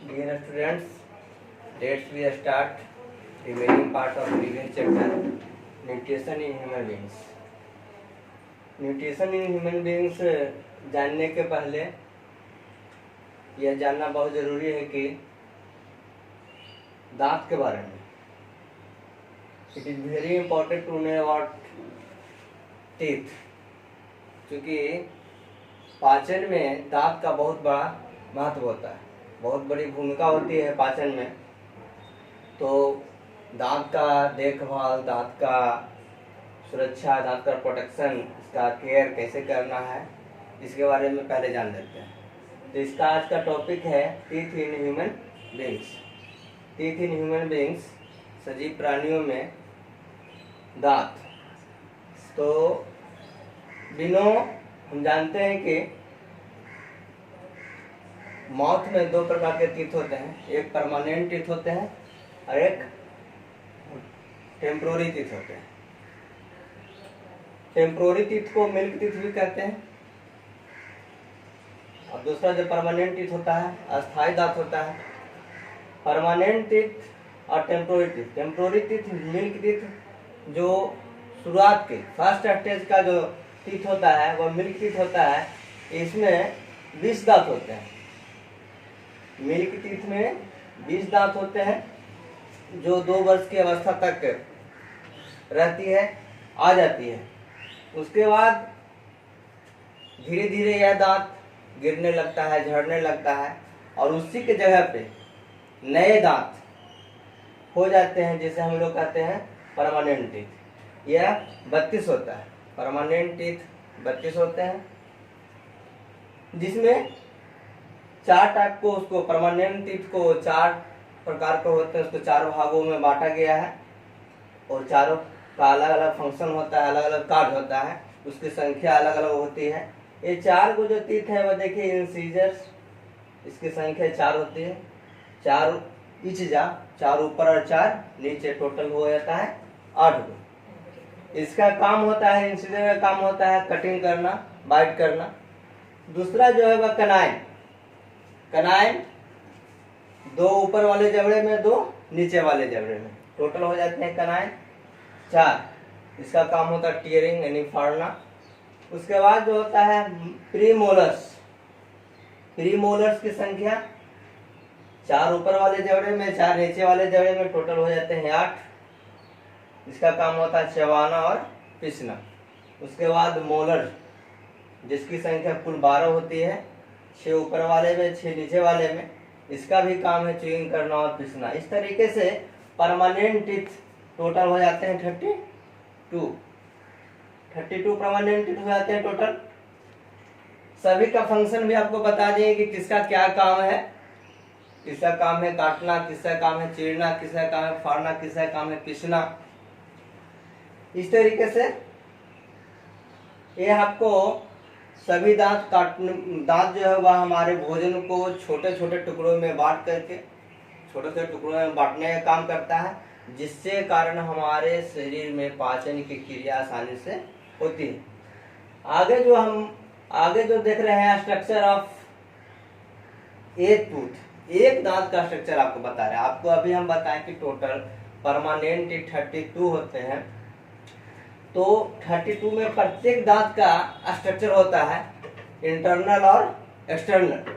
Dear students, let's we start remaining part of previous chapter, nutrition in human beings. Nutrition in human beings जानने के पहले यह जानना बहुत ज़रूरी है कि दांत के बारे में। It is very important to know about teeth, क्योंकि पाचन में दांत का बहुत बड़ा महत्व होता है, बहुत बड़ी भूमिका होती है पाचन में। तो दांत का देखभाल, दांत का सुरक्षा, दांत का प्रोटेक्शन, इसका केयर कैसे करना है, इसके बारे में पहले जान लेते हैं। तो इसका आज का टॉपिक है teeth in human beings. Teeth in human beings, सजीव प्राणियों में दांत। तो बिनो हम जानते हैं कि माउथ में दो प्रकार के टीथ होते हैं, एक परमानेंट टीथ होते हैं और एक टेम्पोररी टीथ होते हैं। टेम्पोररी टीथ को मिल्क टीथ भी कहते हैं, और दूसरा जो परमानेंट टीथ होता है अस्थायी दांत होता है। परमानेंट टीथ और temporary teeth. Temporary teeth, milk teeth जो शुरुआत के फर्स्ट स्टेज का जो टीथ होता है वह मिल्क टीथ होता है। इसमें 20 दांत होते हैं। मिल्क टीथ में 20 दांत होते हैं, जो 2 वर्ष की अवस्था तक रहती है, आ जाती है। उसके बाद धीरे धीरे यह दांत गिरने लगता है, झड़ने लगता है, और उसी के जगह पे नए दांत हो जाते हैं, जिसे हम लोग कहते हैं परमानेंट टीथ। यह 32 होता है। परमानेंट टीथ 32 होते हैं, जिसमें 4 टाइप को, उसको परमानेंट टीथ को 4 प्रकार के होते हैं, उसको 4 भागों में बांटा गया है, और चारों का अलग अलग फंक्शन होता है, अलग अलग कार्य होता है, उसकी संख्या अलग अलग होती है। ये 4 को जो टीथ है वह देखिए इंसीजर्स, इसकी संख्या 4 होती है। 4 इचजा, 4 ऊपर और 4 नीचे, टोटल हो जाता है 8 को। इसका काम होता है, इंसीजर का काम होता है कटिंग करना, बाइट करना। दूसरा जो है वह कनाइन। कनाइन 2 ऊपर वाले जबड़े में, 2 नीचे वाले जबड़े में, टोटल हो जाते हैं कनाइन 4। इसका काम होता है टीयरिंग यानी फाड़ना। उसके बाद जो होता है प्रीमोलर्स। प्रीमोलर्स की संख्या 4 ऊपर वाले जबड़े में, 4 नीचे वाले जबड़े में, टोटल हो जाते हैं 8। इसका काम होता है चबाना और पीसना। उसके बाद मोलर, जिसकी संख्या कुल 12 होती है, 6 ऊपर वाले में, 6 नीचे वाले में। इसका भी काम है च्यूइंग करना और पीसना। इस तरीके से परमानेंट टीथ टोटल हो जाते हैं 32 परमानेंट टीथ हो जाते हैं टोटल। सभी का फंक्शन भी आपको बता देंगे कि किसका क्या काम है। किसका काम है काटना, किसका काम है चीरना, किसका काम है फाड़ना, किसका काम है पीसना। इस तरीके से ये आपको सभी दांत जो है वह हमारे भोजन को छोटे छोटे टुकड़ों में बांट करके, छोटे छोटे टुकड़ों में बांटने का काम करता है, जिससे कारण हमारे शरीर में पाचन की क्रिया आसानी से होती है। आगे जो देख रहे हैं स्ट्रक्चर ऑफ एक टूथ, एक दांत का स्ट्रक्चर आपको बता रहे हैं। आपको अभी हम बताएं कि टोटल परमानेंट 32 होते हैं। तो 32 में प्रत्येक दांत का स्ट्रक्चर होता है इंटरनल और एक्सटर्नल।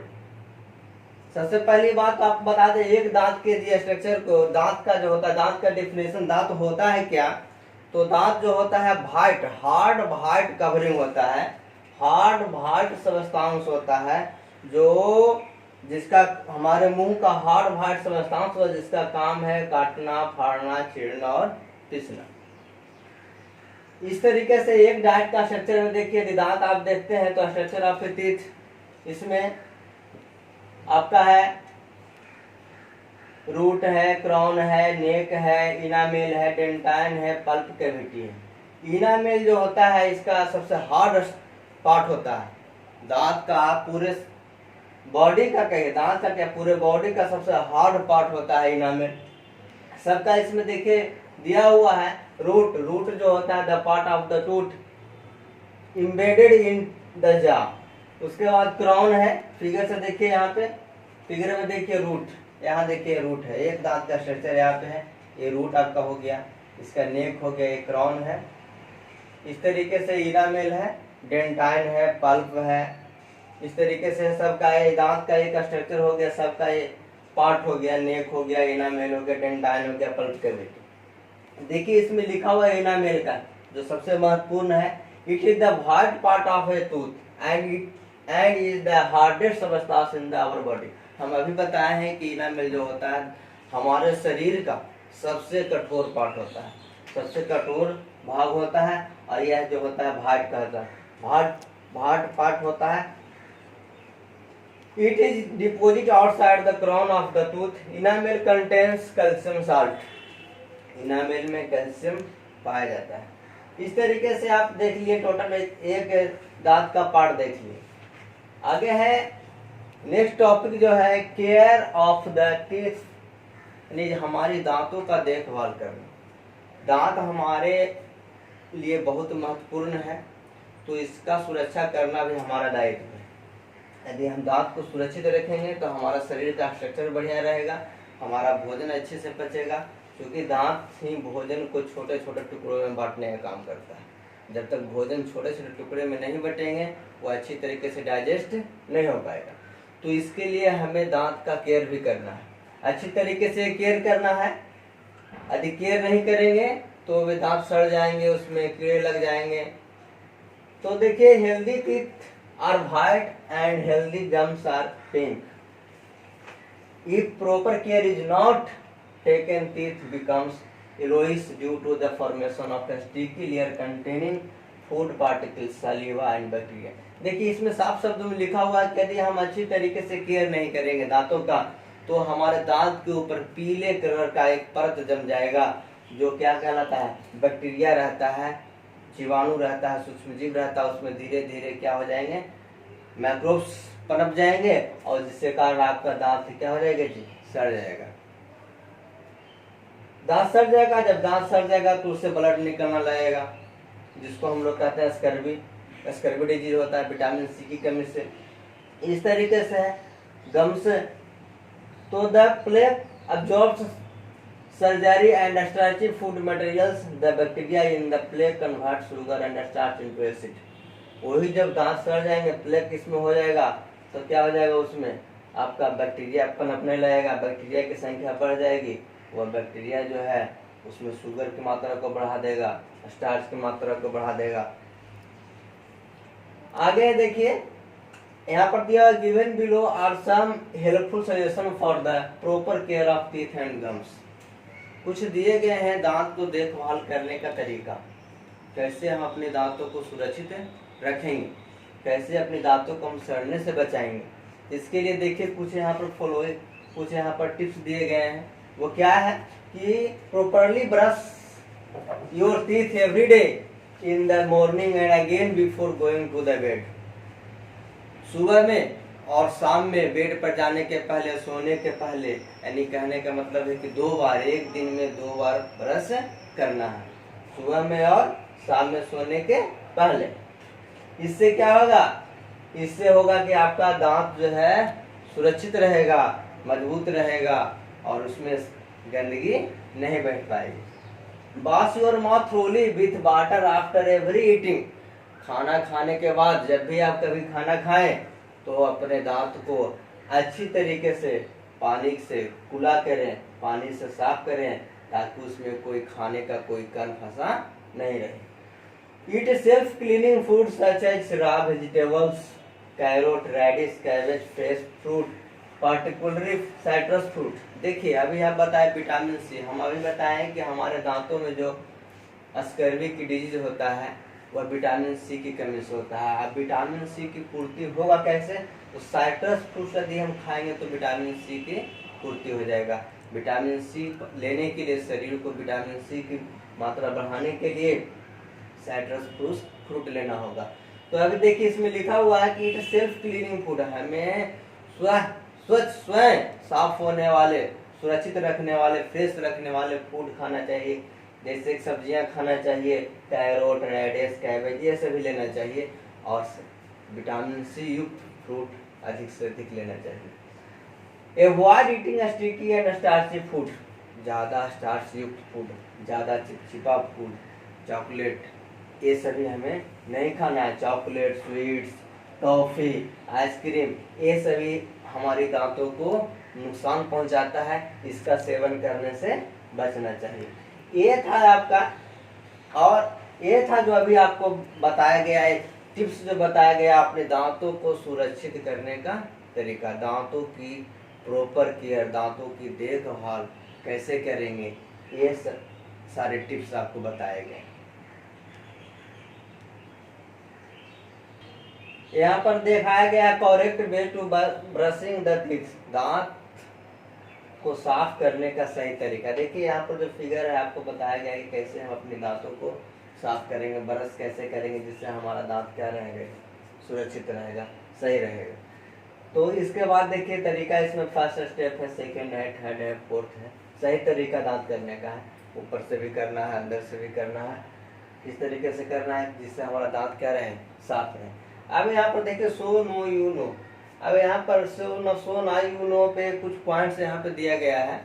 सबसे पहली बात आप बता दें, एक दांत के दिए स्ट्रक्चर को, दांत का जो होता है, दांत का डेफिनेशन, दांत होता है क्या? तो दांत जो होता है वाइट, हार्ड वाइट कवरिंग होता है, हार्ड वाइट सबस्टांस होता है, जो जिसका हमारे मुंह का हार्ड वाइट सबस्टांस हो, जिसका काम है काटना, फाड़ना, चीरना और पीसना। इस तरीके से एक डाइट का स्ट्रक्चर में देखिए, दांत आप देखते हैं तो स्ट्रक्चर ऑफ टीथ, इसमें आपका है रूट है, क्राउन है, नेक है, इनामेल है, डेंटाइन है, पल्प कैविटी है। इनामेल जो होता है इसका सबसे हार्ड पार्ट होता है दांत का, पूरे बॉडी का, कहिए दांत का क्या, पूरे बॉडी का सबसे हार्ड पार्ट होता है इनामेल। सबका इसमें देखिए दिया हुआ है रूट जो होता है the part of the tooth embedded in the jaw. उसके बाद क्राउन है, फिगर से देखिए यहाँ पे फिगर में देखिए रूट, यहाँ देखिए रूट है, एक दांत का स्ट्रक्चर यहाँ पे है, ये रूट आपका हो गया, इसका नेक हो गया, एक क्राउन है, इस तरीके से इनामेल है, डेंटाइन है, पल्प है, इस तरीके से सबका ये दांत का एक स्ट्रक्चर हो गया, सबका ये पार्ट हो गया, नेक हो गया, इनामेल हो गया, डेंटाइन हो गया, पल्प कैविटी। देखिए इसमें लिखा हुआ है इनामेल का जो सबसे महत्वपूर्ण है, it is the white part of a tooth and is the hardest substance in the our body. हम अभी बताए हैं कि इनामेल जो होता है हमारे शरीर का सबसे कठोर पार्ट होता है, सबसे कठोर भाग होता है, और यह जो होता है व्हाइट कहता है, व्हाइट पार्ट होता है। It is deposit outside the crown of the tooth. Enamel contains calcium salt, enamel में कैल्शियम पाया जाता है। इस तरीके से आप देख लिए टोटल एक दांत का पार्ट देख लिए। आगे है नेक्स्ट टॉपिक जो है केयर ऑफ द टीथ, यानी हमारी दांतों का देखभाल करना। दांत हमारे लिए बहुत महत्वपूर्ण है, तो इसका सुरक्षा करना भी हमारा दायित्व है। यदि हम दांत को सुरक्षित रखेंगे तो हमारा शरीर का स्ट्रक्चर बढ़िया रहेगा, हमारा भोजन अच्छे से पचेगा, क्योंकि दांत ही भोजन को छोटे छोटे टुकड़ों में बांटने का काम करता है। जब तक भोजन छोटे छोटे टुकड़े में नहीं बटेंगे वो अच्छी तरीके से डाइजेस्ट नहीं हो पाएगा। तो इसके लिए हमें दांत का केयर भी करना है, अच्छी तरीके से केयर करना है। यदि केयर नहीं करेंगे तो वे दांत सड़ जाएंगे, उसमें कीड़े लग जाएंगे। तो देखिए healthy teeth are white and healthy gums are pink. If proper care is not taken, teeth becomes yellowish due to the formation of a sticky layer containing food particles, saliva and bacteria। देखिए इसमें साफ शब्दों में लिखा हुआ है कि यदि हम अच्छी तरीके से केयर नहीं करेंगे दांतों का तो हमारे दांत के ऊपर पीले कलर का एक परत जम जाएगा, जो क्या कहलाता है, बैक्टीरिया रहता है, जीवाणु रहता है, सूक्ष्म जीव रहता है, उसमें धीरे धीरे क्या हो जाएंगे, माइक्रोब्स पनप जाएंगे, और जिससे कारण आपका दांत क्या हो जाएगा जी, सड़ जाएगा। दांत सड़ जाएगा, जब दांत सड़ जाएगा तो उससे ब्लड निकलना लगेगा, जिसको हम लोग कहते हैं स्कर्वी डिजीज होता है, विटामिन सी की कमी से। इस तरीके से है गम्स, तो the plaque absorbs surgery and starchy food materials, the bacteria in the plaque convert sugar and starch into acid. वही जब दांत सड़ जाएंगे, प्लेक इसमें हो जाएगा, तो क्या हो जाएगा, उसमें आपका बैक्टीरिया पनपने लगेगा, बैक्टीरिया की संख्या बढ़ जाएगी, वह बैक्टीरिया जो है उसमें शुगर की मात्रा को बढ़ा देगा, स्टार्च की मात्रा को बढ़ा देगा। आगे देखिए यहाँ पर दिया given below are some helpful suggestion for the proper care of teeth and gums. कुछ दिए गए हैं दांत को देखभाल करने का तरीका, कैसे हम अपने दांतों को सुरक्षित रखेंगे, कैसे अपने दांतों को हम सड़ने से बचाएंगे। इसके लिए देखिए कुछ यहाँ पर टिप्स दिए गए हैं। वो क्या है कि properly brush your teeth every day in the morning and again before going to the bed. सुबह में और शाम में बेड पर जाने के पहले, सोने के पहले, यानी कहने का मतलब है कि 2 बार, एक दिन में 2 बार ब्रश करना है, सुबह में और शाम में सोने के पहले। इससे क्या होगा, इससे होगा कि आपका दांत जो है सुरक्षित रहेगा, मजबूत रहेगा, और उसमें गंदगी नहीं बैठ पाएगी। Wash your mouth thoroughly with water after every eating. खाना खाने के बाद जब भी आप कभी खाना खाएं तो अपने दांत को अच्छी तरीके से पानी से कुला करें, पानी से साफ करें, ताकि उसमें कोई खाने का कोई कण फंसा नहीं रहे। Eat self cleaning food such as raw vegetables, carrot, radish, cabbage, fresh fruit, particularly citrus fruit. देखिए अभी हम बताए विटामिन सी, हम अभी बताएं कि हमारे दांतों में जो स्कर्वी की डिजीज होता है वह विटामिन सी की कमी से होता है। अब विटामिन सी की पूर्ति होगा कैसे, तो साइट्रस फ्रूट यदि हम खाएंगे तो विटामिन सी की पूर्ति हो जाएगा। विटामिन सी लेने के लिए, शरीर को विटामिन सी की मात्रा बढ़ाने के लिए साइट्रस फ्रूट लेना होगा। तो अभी देखिए इसमें लिखा हुआ है कि इट सेल्फ क्लीनिंग फूड, हमें स्वयं साफ होने वाले, सुरक्षित रखने वाले, फ्रेश रखने वाले फूड खाना चाहिए, जैसे सब्जियां खाना चाहिए, कैरोट, रेडिश, कैबेज, ये सभी लेना चाहिए, और विटामिन सी युक्त फ्रूट अधिक से अधिक लेना चाहिए। Avoid eating sticky and starchy food, ज़्यादा स्टार्च युक्त फूड, ज़्यादा चिपचिपा फूड, चॉकलेट, ये सभी हमें नहीं खाना है। चॉकलेट, स्वीट्स, टॉफ़ी, आइसक्रीम, ये सभी हमारी दांतों को नुकसान पहुंचाता है, इसका सेवन करने से बचना चाहिए। ये था आपका, और ये था जो अभी आपको बताया गया है, टिप्स जो बताया गया अपने दांतों को सुरक्षित करने का तरीका, दांतों की प्रॉपर केयर, दांतों की देखभाल कैसे करेंगे, ये सारे टिप्स आपको बताए गए। यहाँ पर दिखाया गया correct way to brushing the teeth, दांत को साफ करने का सही तरीका। देखिए यहाँ पर जो फिगर है आपको बताया गया है कि कैसे हम अपने दांतों को साफ करेंगे, ब्रश कैसे करेंगे जिससे हमारा दांत क्या रहेगा, सुरक्षित रहेगा, सही रहेगा। तो इसके बाद देखिए तरीका, इसमें फर्स्ट स्टेप है, सेकंड है, थर्ड है, फोर्थ है। सही तरीका दांत करने का है, ऊपर से भी करना है, अंदर से भी करना है, इस तरीके से करना है जिससे हमारा दांत क्या रहे, साफ रहे। अब यहाँ पर देखिए सो नो यू नो, अब यहाँ पर सो ना यू नो पे कुछ पॉइंट्स यहाँ पे दिया गया है,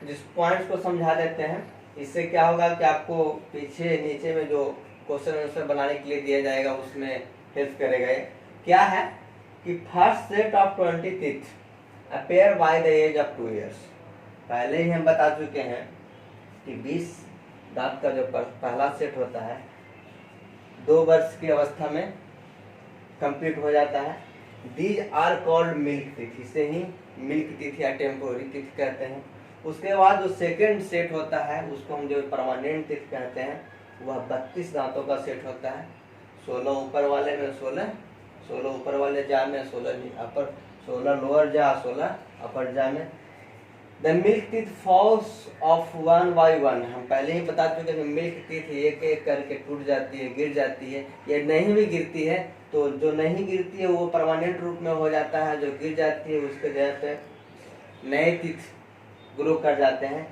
जिस पॉइंट्स को समझा देते हैं। इससे क्या होगा कि आपको पीछे नीचे में जो क्वेश्चन आंसर बनाने के लिए दिया जाएगा उसमें हेल्प करेगा। क्या है कि first set of 20 teeth appear by the age of 2 years। पहले ही हम बता चुके हैं कि 20 दांत का जो पहला सेट होता है 2 वर्ष की अवस्था में कंप्लीट हो जाता है। These are called milk teeth, इसे ही मिल्क टीथ या टेम्पोररी टीथ कहते हैं। उसके बाद जो सेकेंड सेट होता है उसको हम जो परमानेंट टीथ कहते हैं, वह 32 दांतों का सेट होता है। 16 ऊपर वाले में 16 ऊपर वाले जा में, 16 लोअर जा, 16 अपर जा में। The milk teeth falls off 1 by 1, हम पहले ही बता चुके हैं मिल्क टीथ एक एक करके टूट जाती है, गिर जाती है, या नहीं भी गिरती है तो जो नहीं गिरती है वो परमानेंट रूप में हो जाता है, जो गिर जाती है उसके जगह पे नए टीथ ग्रो कर जाते हैं,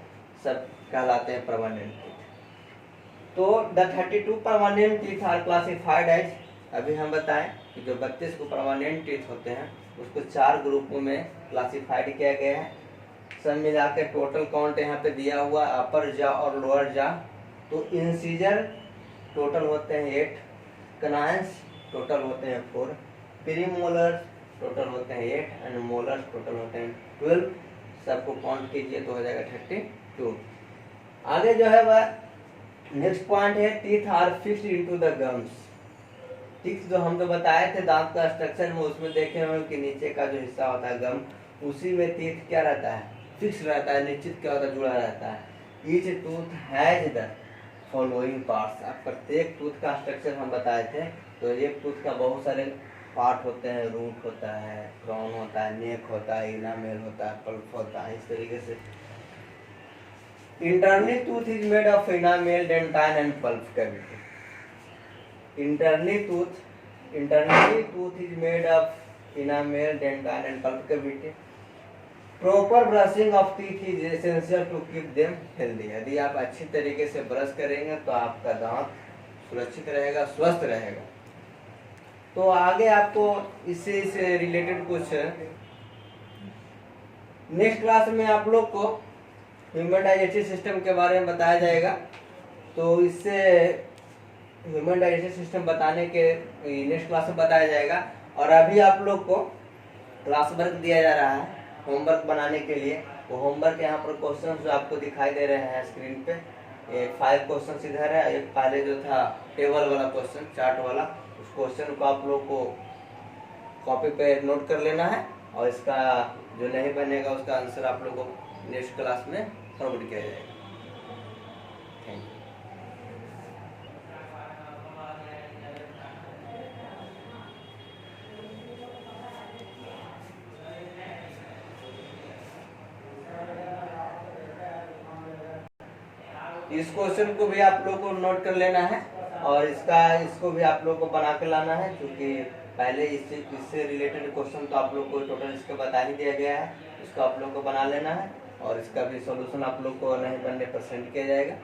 सब कहलाते हैं परमानेंट टीथ। तो the 32 permanent teeth are classified as, अभी हम बताएं कि जो 32 को परमानेंट टीथ होते हैं उसको 4 ग्रुपों में क्लासिफाइड किया गया है। सब मिला के टोटल काउंट यहाँ पे दिया हुआ, अपर जा और लोअर जा। तो इंसीजर टोटल होते हैं 8, कनाइंस टोटल होते हैं 4, प्रीमोलर टोटल होते हैं 8 एंड मोलर टोटल होते हैं 12। सबको काउंट कीजिए तो हो जाएगा 32। आगे जो है वह नेक्स्ट पॉइंट है, teeth are fixed into the gums. Teeth जो हम तो बताए थे दांत का स्ट्रक्चर में, उसमें देखे होंगे कि नीचे का जो हिस्सा होता है गम, उसी में टीथ क्या रहता है, फिक्स रहता है, निश्चित क्या होता है, जुड़ा रहता है। Each tooth has the following parts, अब प्रत्येक टूथ का स्ट्रक्चर हम बताए थे। तो एक टूथ का बहुत सारे पार्ट होते हैं, रूट होता है, क्राउन होता है, नेक होता है, इनामेल होता है, पल्प होता है, इस तरीके से। Internal tooth is made of enamel, dentine and pulp cavity. Internally tooth is made of enamel, dentine and pulp cavity. Proper brushing of teeth is essential to keep them healthy. यदि आप अच्छी तरीके से ब्रश करेंगे तो आपका दांत सुरक्षित रहेगा, स्वस्थ रहेगा। तो आगे आपको इससे रिलेटेड कुछ नेक्स्ट क्लास में आप लोग को ह्यूमन डाइजेस्टिव सिस्टम के बारे में बताया जाएगा। तो इससे ह्यूमन डाइजेस्टिव सिस्टम बताने के नेक्स्ट क्लास में बताया जाएगा। और अभी आप लोग को क्लास वर्क दिया जा रहा है होमवर्क बनाने के लिए। वो होमवर्क यहाँ पर क्वेश्चन जो आपको दिखाई दे रहे हैं स्क्रीन पे, एक 5 क्वेश्चन इधर है, एक पहले जो था टेबल वाला क्वेश्चन, चार्ट वाला, उस क्वेश्चन को आप लोग को कॉपी पे नोट कर लेना है। और इसका जो नहीं बनेगा उसका आंसर आप लोग को नेक्स्ट क्लास में फॉरवर्ड किया जाएगा। Thank you. इस क्वेश्चन को भी आप लोग को नोट कर लेना है और इसको भी आप लोग को बना के लाना है, क्योंकि पहले इससे रिलेटेड क्वेश्चन तो आप लोग को टोटल इसका बता ही दिया गया है। इसको आप लोग को बना लेना है और इसका भी सॉल्यूशन आप लोग को नहीं बनने पर सेंड किया जाएगा।